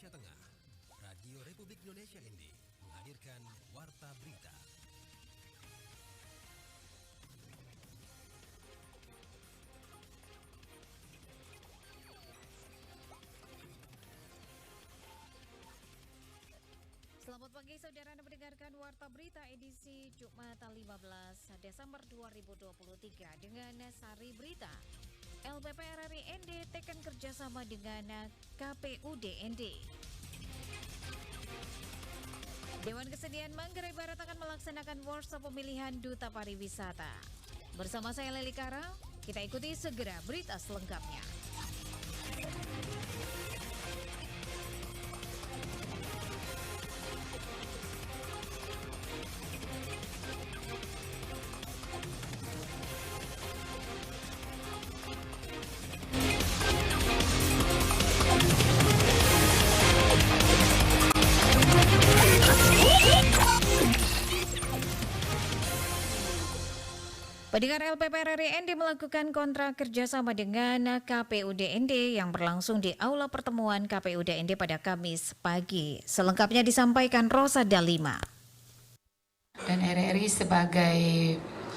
Indonesia Tengah, Radio Republik Indonesia ND menghadirkan Warta Berita. Selamat pagi saudara, Anda mendengarkan Warta Berita edisi Jumat 15 Desember 2023 dengan Sari Berita. LPP RRI ND tekan kerjasama dengan KPUD ND. Dewan Kesenian Manggarai Barat akan melaksanakan workshop pemilihan Duta Pariwisata. Bersama saya Leli Kara, kita ikuti segera berita selengkapnya. Pendengar, LPP RRI ND melakukan kontrak kerjasama dengan KPUD ND yang berlangsung di Aula Pertemuan KPUD ND pada Kamis pagi. Selengkapnya disampaikan Rosa Dalima. Dan RRI sebagai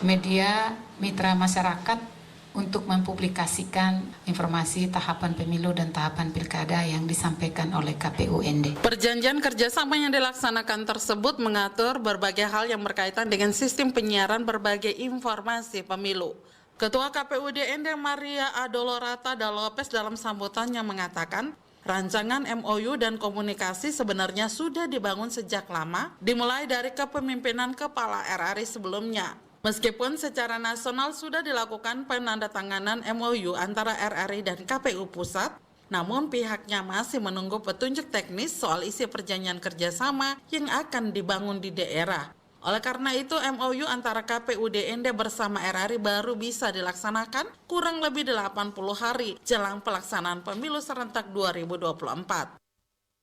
media mitra masyarakat untuk mempublikasikan informasi tahapan pemilu dan tahapan pilkada yang disampaikan oleh KPUD. Perjanjian kerjasama yang dilaksanakan tersebut mengatur berbagai hal yang berkaitan dengan sistem penyiaran berbagai informasi pemilu. Ketua KPUD ND Maria Adolorata Dalopes dalam sambutannya mengatakan, rancangan MOU dan komunikasi sebenarnya sudah dibangun sejak lama, dimulai dari kepemimpinan Kepala RRI sebelumnya. Meskipun secara nasional sudah dilakukan penandatanganan MOU antara RRI dan KPU Pusat, namun pihaknya masih menunggu petunjuk teknis soal isi perjanjian kerjasama yang akan dibangun di daerah. Oleh karena itu, MOU antara KPUD ND bersama RRI baru bisa dilaksanakan kurang lebih 80 hari jelang pelaksanaan pemilu serentak 2024.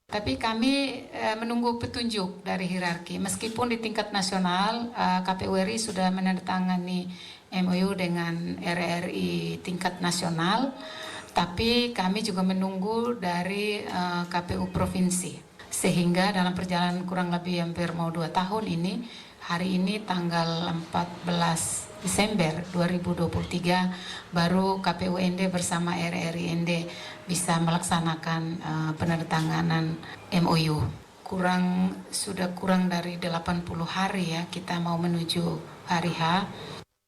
Tapi kami menunggu petunjuk dari hierarki. Meskipun di tingkat nasional KPU RI sudah menandatangani MOU dengan RRI tingkat nasional, tapi kami juga menunggu dari KPU provinsi. Sehingga dalam perjalanan kurang lebih hampir mau 2 tahun ini, hari ini tanggal 14 Desember 2023 baru KPU ND bersama RRI ND bisa melaksanakan penandatanganan MOU. Sudah kurang dari 80 hari ya kita mau menuju hari H.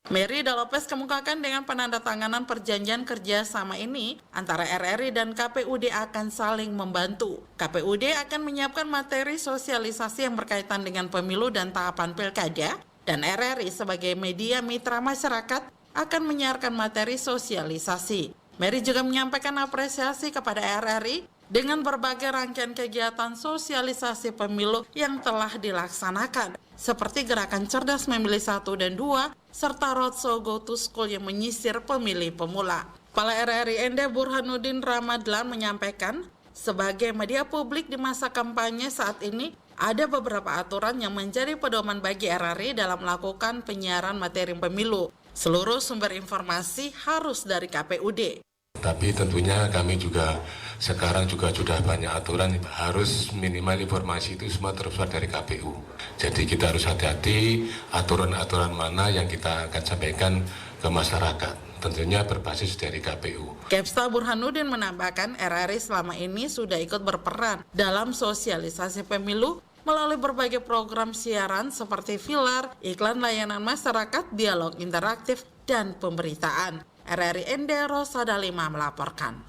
Mary Dalopes kemukakan dengan penandatanganan perjanjian kerjasama ini antara RRI dan KPUD akan saling membantu. KPUD akan menyiapkan materi sosialisasi yang berkaitan dengan pemilu dan tahapan pilkada, dan RRI sebagai media mitra masyarakat akan menyiarkan materi sosialisasi. Mary juga menyampaikan apresiasi kepada RRI dengan berbagai rangkaian kegiatan sosialisasi pemilu yang telah dilaksanakan, seperti gerakan Cerdas Memilih 1 dan 2, serta Roadshow Go to School yang menyisir pemilih pemula. Kepala RRI ND Burhanuddin Ramadlan menyampaikan, sebagai media publik di masa kampanye saat ini, ada beberapa aturan yang menjadi pedoman bagi RRI dalam melakukan penyiaran materi pemilu. Seluruh sumber informasi harus dari KPUD. Tapi tentunya kami juga sekarang sudah banyak aturan, harus minimal informasi itu semua terbuat dari KPU. Jadi kita harus hati-hati aturan-aturan mana yang kita akan sampaikan ke masyarakat. Tentunya berbasis dari KPU. Kepsta Burhanuddin menambahkan RRI selama ini sudah ikut berperan dalam sosialisasi pemilu melalui berbagai program siaran seperti Filar, iklan layanan masyarakat, dialog interaktif, dan pemberitaan. RRI ND Rosa Dalima melaporkan.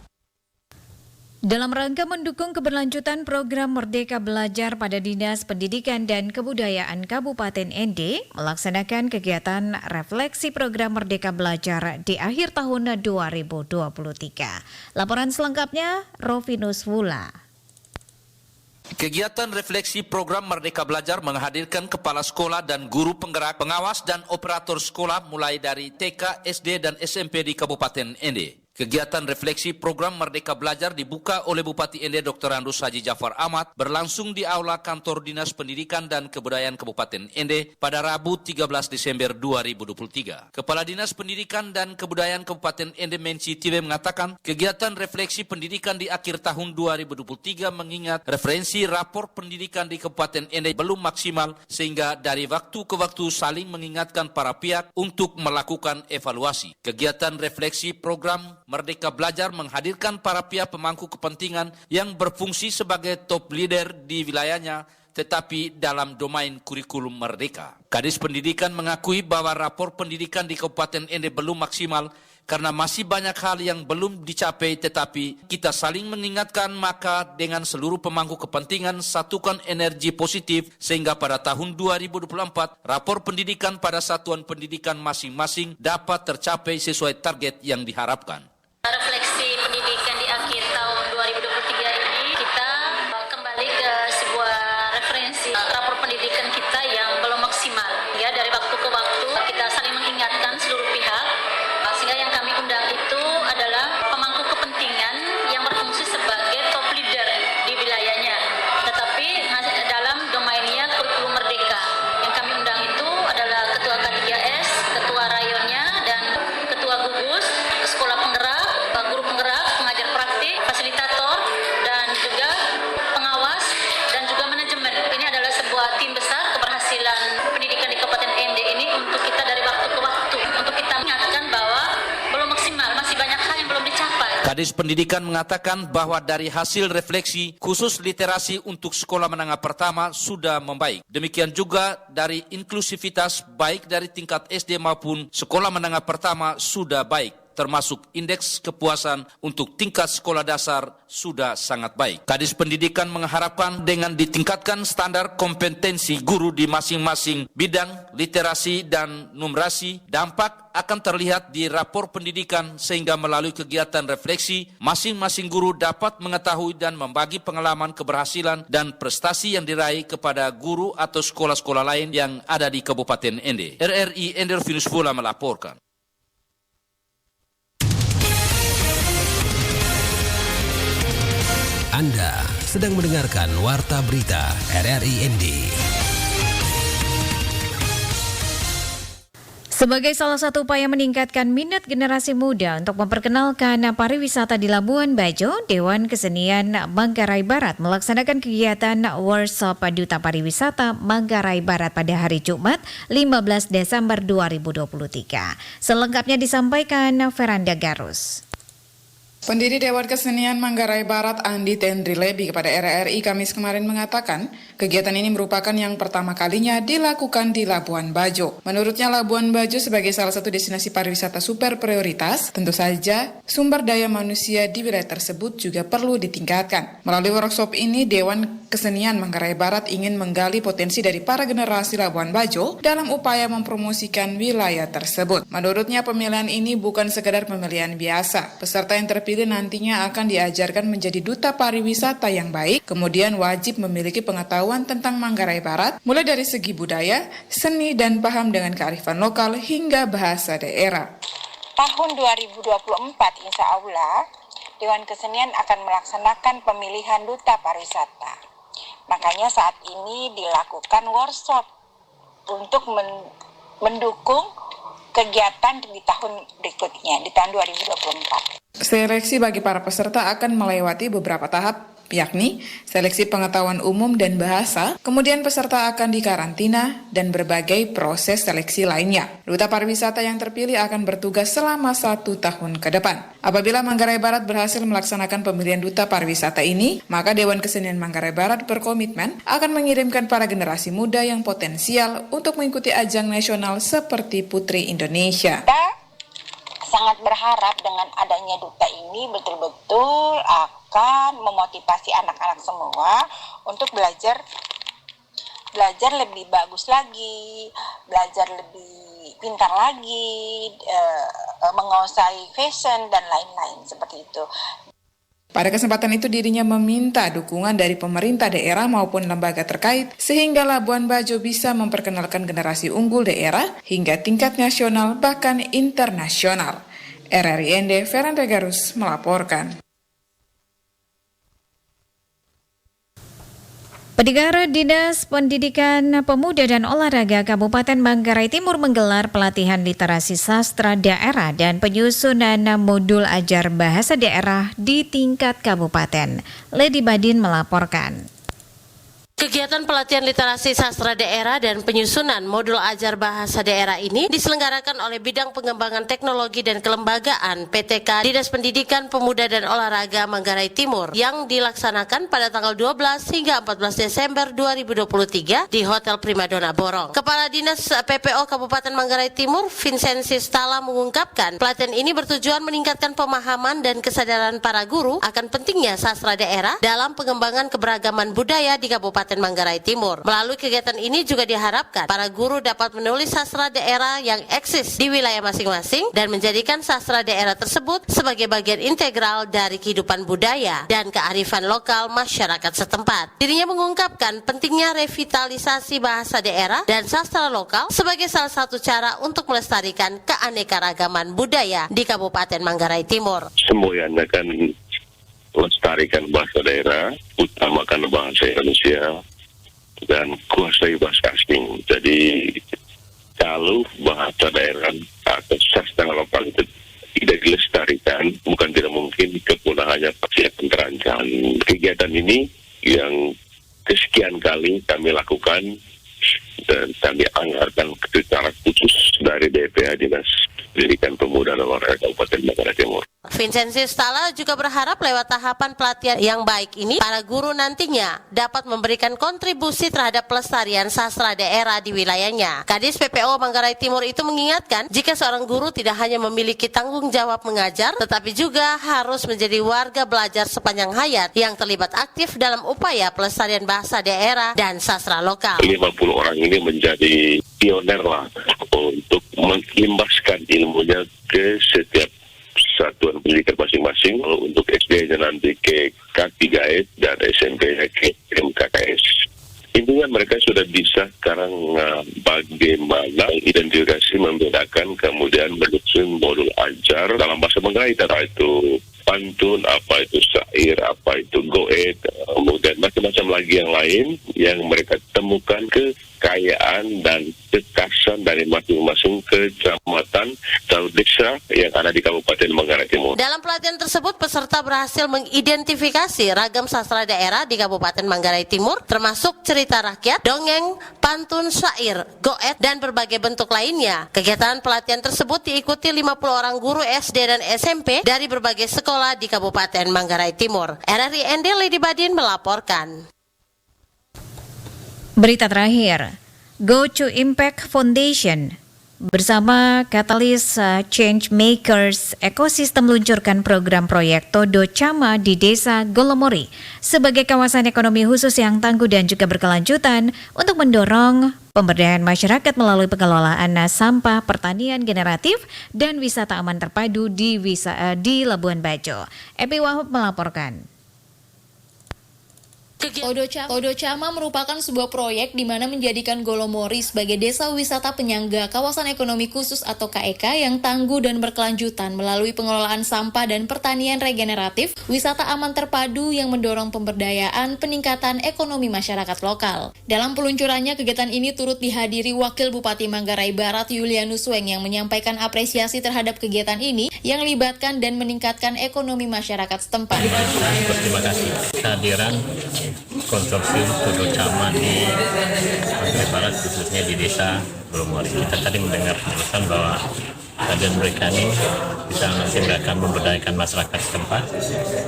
Dalam rangka mendukung keberlanjutan program Merdeka Belajar pada Dinas Pendidikan dan Kebudayaan Kabupaten ND melaksanakan kegiatan refleksi program Merdeka Belajar di akhir tahun 2023. Laporan selengkapnya Rovinus Wula. Kegiatan refleksi program Merdeka Belajar menghadirkan kepala sekolah dan guru penggerak, pengawas dan operator sekolah mulai dari TK, SD, dan SMP di Kabupaten ND. Kegiatan refleksi program Merdeka Belajar dibuka oleh Bupati Ende Dr. Andus Haji Jafar Ahmad berlangsung di Aula Kantor Dinas Pendidikan dan Kebudayaan Kabupaten Ende pada Rabu 13 Desember 2023. Kepala Dinas Pendidikan dan Kebudayaan Kabupaten Ende Menci Tibe mengatakan kegiatan refleksi pendidikan di akhir tahun 2023 mengingat referensi rapor pendidikan di Kabupaten Ende belum maksimal sehingga dari waktu ke waktu saling mengingatkan para pihak untuk melakukan evaluasi. Kegiatan refleksi program Merdeka Belajar menghadirkan para pihak pemangku kepentingan yang berfungsi sebagai top leader di wilayahnya tetapi dalam domain kurikulum merdeka. Kadis Pendidikan mengakui bahwa rapor pendidikan di Kabupaten Ende belum maksimal karena masih banyak hal yang belum dicapai tetapi kita saling mengingatkan maka dengan seluruh pemangku kepentingan satukan energi positif sehingga pada tahun 2024 rapor pendidikan pada satuan pendidikan masing-masing dapat tercapai sesuai target yang diharapkan. Refleksi pendidikan di akhir tahun 2023 ini kita kembali ke sebuah referensi rapor pendidikan kita yang belum maksimal. Ya, dari waktu ke waktu kita saling mengingatkan seluruh pihak sehingga yang kami undang itu adalah pemangku kepentingan yang berfungsi sebagai top leader di wilayahnya. Tetapi dalam domainnya kurikulum merdeka. Yang kami undang itu adalah Ketua K3S, Ketua Rayonnya dan Ketua Gugus, Sekolah Penggerak, guru penggerak, pengajar praktik, fasilitator, dan juga pengawas, dan juga manajemen. Ini adalah sebuah tim besar keberhasilan pendidikan di Kabupaten Ende ini untuk kita dari waktu ke waktu, untuk kita mengingatkan bahwa belum maksimal, masih banyak hal yang belum dicapai. Kadis Pendidikan mengatakan bahwa dari hasil refleksi, khusus literasi untuk sekolah menengah pertama sudah membaik. Demikian juga dari inklusivitas baik dari tingkat SD maupun sekolah menengah pertama sudah baik. Termasuk indeks kepuasan untuk tingkat sekolah dasar sudah sangat baik. Kadis Pendidikan mengharapkan dengan ditingkatkan standar kompetensi guru di masing-masing bidang literasi dan numerasi, dampak akan terlihat di rapor pendidikan sehingga melalui kegiatan refleksi, masing-masing guru dapat mengetahui dan membagi pengalaman keberhasilan dan prestasi yang diraih kepada guru atau sekolah-sekolah lain yang ada di Kabupaten Ende. RRI Ende Rufinus Pula melaporkan. Anda sedang mendengarkan Warta Berita RRI ND. Sebagai salah satu upaya meningkatkan minat generasi muda untuk memperkenalkan pariwisata di Labuan Bajo, Dewan Kesenian Manggarai Barat melaksanakan kegiatan workshop Duta Pariwisata Manggarai Barat pada hari Jumat 15 Desember 2023. Selengkapnya disampaikan Veranda Garus. Pendiri Dewan Kesenian Manggarai Barat Andi Tendri Lebi kepada RRI Kamis kemarin mengatakan, kegiatan ini merupakan yang pertama kalinya dilakukan di Labuan Bajo. Menurutnya Labuan Bajo sebagai salah satu destinasi pariwisata super prioritas, tentu saja sumber daya manusia di wilayah tersebut juga perlu ditingkatkan. Melalui workshop ini, Dewan Kesenian Manggarai Barat ingin menggali potensi dari para generasi Labuan Bajo dalam upaya mempromosikan wilayah tersebut. Menurutnya pemilihan ini bukan sekedar pemilihan biasa. Peserta yang terpilih nantinya akan diajarkan menjadi duta pariwisata yang baik, kemudian wajib memiliki pengetahuan tentang Manggarai Barat, mulai dari segi budaya, seni, dan paham dengan kearifan lokal hingga bahasa daerah. Tahun 2024 insya Allah, Dewan Kesenian akan melaksanakan pemilihan duta pariwisata. Makanya saat ini dilakukan workshop untuk mendukung kegiatan di tahun berikutnya, di tahun 2024. Seleksi bagi para peserta akan melewati beberapa tahap, yakni seleksi pengetahuan umum dan bahasa, kemudian peserta akan dikarantina, dan berbagai proses seleksi lainnya. Duta pariwisata yang terpilih akan bertugas selama 1 tahun ke depan. Apabila Manggarai Barat berhasil melaksanakan pemilihan duta pariwisata ini, maka Dewan Kesenian Manggarai Barat berkomitmen akan mengirimkan para generasi muda yang potensial untuk mengikuti ajang nasional seperti Putri Indonesia. Sangat berharap dengan adanya duta ini betul-betul akan memotivasi anak-anak semua untuk belajar lebih bagus lagi, belajar lebih pintar lagi, menguasai fashion dan lain-lain seperti itu. Pada kesempatan itu dirinya meminta dukungan dari pemerintah daerah maupun lembaga terkait sehingga Labuan Bajo bisa memperkenalkan generasi unggul daerah hingga tingkat nasional bahkan internasional. RRI ND, Veranda Garus melaporkan. Pendengar, Dinas Pendidikan Pemuda dan Olahraga Kabupaten Manggarai Timur menggelar pelatihan literasi sastra daerah dan penyusunan modul ajar bahasa daerah di tingkat kabupaten. Lady Badin melaporkan. Kegiatan pelatihan literasi sastra daerah dan penyusunan modul ajar bahasa daerah ini diselenggarakan oleh Bidang Pengembangan Teknologi dan Kelembagaan PTK Dinas Pendidikan Pemuda dan Olahraga Manggarai Timur yang dilaksanakan pada tanggal 12 hingga 14 Desember 2023 di Hotel Primadona Borong. Kepala Dinas PPO Kabupaten Manggarai Timur, Vincenzius Tala mengungkapkan pelatihan ini bertujuan meningkatkan pemahaman dan kesadaran para guru akan pentingnya sastra daerah dalam pengembangan keberagaman budaya di Kabupaten Manggarai Timur. Melalui kegiatan ini juga diharapkan para guru dapat menulis sastra daerah yang eksis di wilayah masing-masing dan menjadikan sastra daerah tersebut sebagai bagian integral dari kehidupan budaya dan kearifan lokal masyarakat setempat. Dirinya mengungkapkan pentingnya revitalisasi bahasa daerah dan sastra lokal sebagai salah satu cara untuk melestarikan keanekaragaman budaya di Kabupaten Manggarai Timur. Semboyan akan melestarikan bahasa daerah, utamakan bahasa Indonesia, dan kuasai bahasa asing. Jadi kalau bahasa daerah atau sastra lokal itu tidak dilestarikan, bukan tidak mungkin kepunahannya pasti akan terancam. Kegiatan ini yang kesekian kali kami lakukan dan kami anggarkan secara khusus dari DPH Dinas Pendidikan Pemuda dan Olahraga Kabupaten Manggarai Timur. Vincenzius Tala juga berharap lewat tahapan pelatihan yang baik ini, para guru nantinya dapat memberikan kontribusi terhadap pelestarian sastra daerah di wilayahnya. Kadis PPO Manggarai Timur itu mengingatkan jika seorang guru tidak hanya memiliki tanggung jawab mengajar, tetapi juga harus menjadi warga belajar sepanjang hayat yang terlibat aktif dalam upaya pelestarian bahasa daerah dan sastra lokal. 50 orang ini menjadi pioner lah untuk mengimbaskan ilmunya ke setiap satuan pendidikan masing-masing. Untuk SD-nya nanti ke K3S dan SMP-nya ke MKKS. Intinya mereka sudah bisa sekarang bagaimana identifikasi, membedakan, kemudian menyusun modul ajar dalam bahasa Manggarai, entah itu pantun, apa itu syair, apa itu goet, kemudian macam-macam lagi yang lain yang mereka temukan kekayaan dan kekhasan dari masing-masing kecamatan atau desa yang ada di Kabupaten Manggarai Timur. Dalam pelatihan tersebut, peserta berhasil mengidentifikasi ragam sastra daerah di Kabupaten Manggarai Timur, termasuk cerita rakyat, dongeng, pantun, syair, goet, dan berbagai bentuk lainnya. Kegiatan pelatihan tersebut diikuti 50 orang guru SD dan SMP dari berbagai sekolah di Kabupaten Manggarai Timur. RRI ND, Lady Badin melaporkan. Berita terakhir, Go to Impact Foundation bersama Catalyst Change Makers Ekosistem meluncurkan program proyek Todo Chama di Desa Golomori sebagai kawasan ekonomi khusus yang tangguh dan juga berkelanjutan untuk mendorong pemberdayaan masyarakat melalui pengelolaan sampah, pertanian generatif, dan wisata aman terpadu di Labuan Bajo. Epi Wahab melaporkan. Todo Chama merupakan sebuah proyek di mana menjadikan Golomori sebagai desa wisata penyangga kawasan ekonomi khusus atau KEK yang tangguh dan berkelanjutan melalui pengelolaan sampah dan pertanian regeneratif, wisata aman terpadu yang mendorong pemberdayaan peningkatan ekonomi masyarakat lokal. Dalam peluncurannya, kegiatan ini turut dihadiri Wakil Bupati Manggarai Barat Yulianus Weng yang menyampaikan apresiasi terhadap kegiatan ini yang melibatkan dan meningkatkan ekonomi masyarakat setempat. Terima kasih kehadiran konsorsium Todo Chama di Manggarai Barat, khususnya di Desa Golomori. Kita tadi mendengar penjelasan bahwa kehadiran mereka ini bisa nanti mereka memberdayakan masyarakat setempat,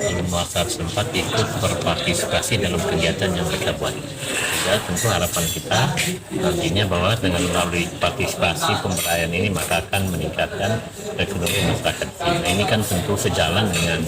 lalu masyarakat setempat ikut berpartisipasi dalam kegiatan yang mereka buat. Jadi tentu harapan kita nantinya bahwa dengan melalui partisipasi pemberdayaan ini maka akan meningkatkan ekonomi masyarakat. Nah, ini kan tentu sejalan dengan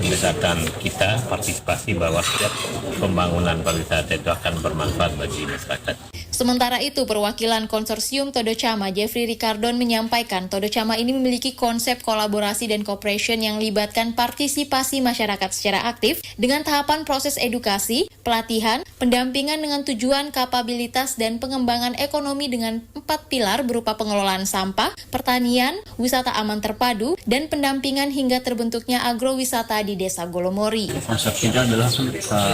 pendekatan kita partisipasi bahwa setiap pembangunan pariwisata itu akan bermanfaat bagi masyarakat. Sementara itu, perwakilan konsorsium Todo Chama, Jeffrey Ricardon, menyampaikan Todo Chama ini memiliki konsep kolaborasi dan cooperation yang melibatkan partisipasi masyarakat secara aktif dengan tahapan proses edukasi, pelatihan, pendampingan dengan tujuan kapabilitas dan pengembangan ekonomi dengan 4 4 pilar berupa pengelolaan sampah, pertanian, wisata aman terpadu, dan pendampingan hingga terbentuknya agrowisata di Desa Golomori. Konsep kita adalah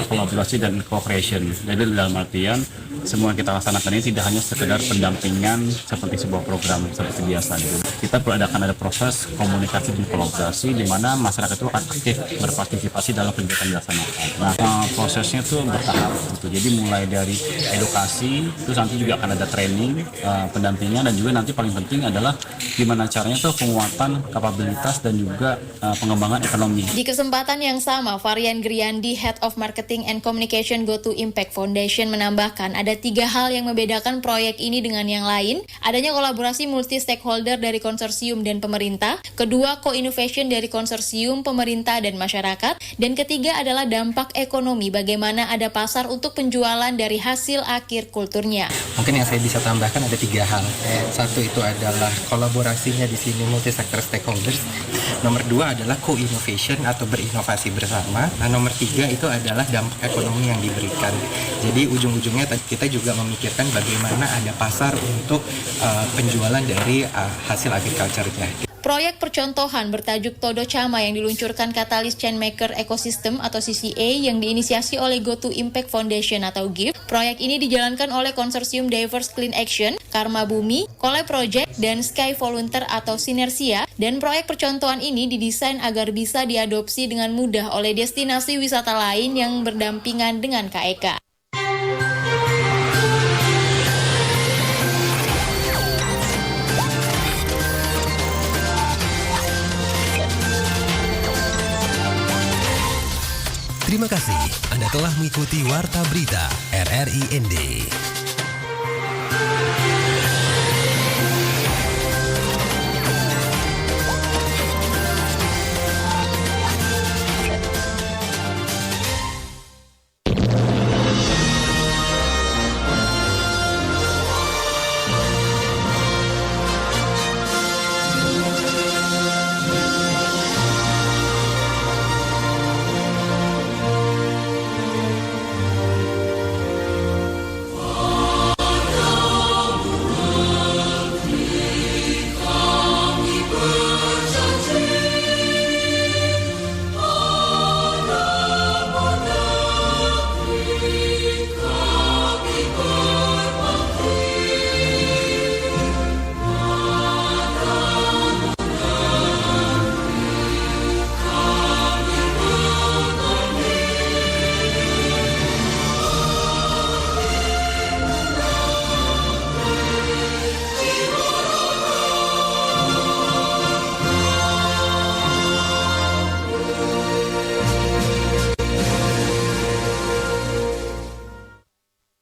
kolaborasi dan cooperation. Jadi dalam artian semua yang kita laksanakan ini tidak hanya sekedar pendampingan seperti sebuah program seperti biasa. Kita akan ada proses komunikasi dan kolaborasi di mana masyarakat itu akan aktif berpartisipasi dalam kegiatan dilaksanakan. Nah, prosesnya itu bertahap. Gitu. Jadi mulai dari edukasi, terus nanti juga akan ada training, pendampingan, dan juga nanti paling penting adalah gimana caranya tuh penguatan kapabilitas dan juga pengembangan ekonomi. Di kesempatan yang sama, Varian Griandi, Head of Marketing and Communication GoTo Impact Foundation menambahkan ada 3 hal yang membedakan proyek ini dengan yang lain. Adanya kolaborasi multi-stakeholder dari konsorsium dan pemerintah, kedua co-innovation dari konsorsium, pemerintah, dan masyarakat, dan ketiga adalah dampak ekonomi, bagaimana ada pasar untuk penjualan dari hasil akhir kulturnya. Mungkin yang saya bisa tambahkan ada 3 hal. Satu itu adalah kolaborasinya di sini multi-sector stakeholders. Nomor 2 adalah co-innovation atau berinovasi bersama. Nah, nomor 3 itu adalah dampak ekonomi yang diberikan. Jadi ujung-ujungnya kita juga memikirkan bagaimana ada pasar untuk penjualan dari hasil agriculture-nya. Proyek percontohan bertajuk Todo Chama yang diluncurkan Katalis Chainmaker Ecosystem atau CCA yang diinisiasi oleh GoTo Impact Foundation atau GIF. Proyek ini dijalankan oleh konsorsium Diverse Clean Action, Karma Bumi, Kole Project, dan Sky Volunteer atau Sinersia. Dan proyek percontohan ini didesain agar bisa diadopsi dengan mudah oleh destinasi wisata lain yang berdampingan dengan KEK. Terima kasih Anda telah mengikuti Warta Berita RRI ND.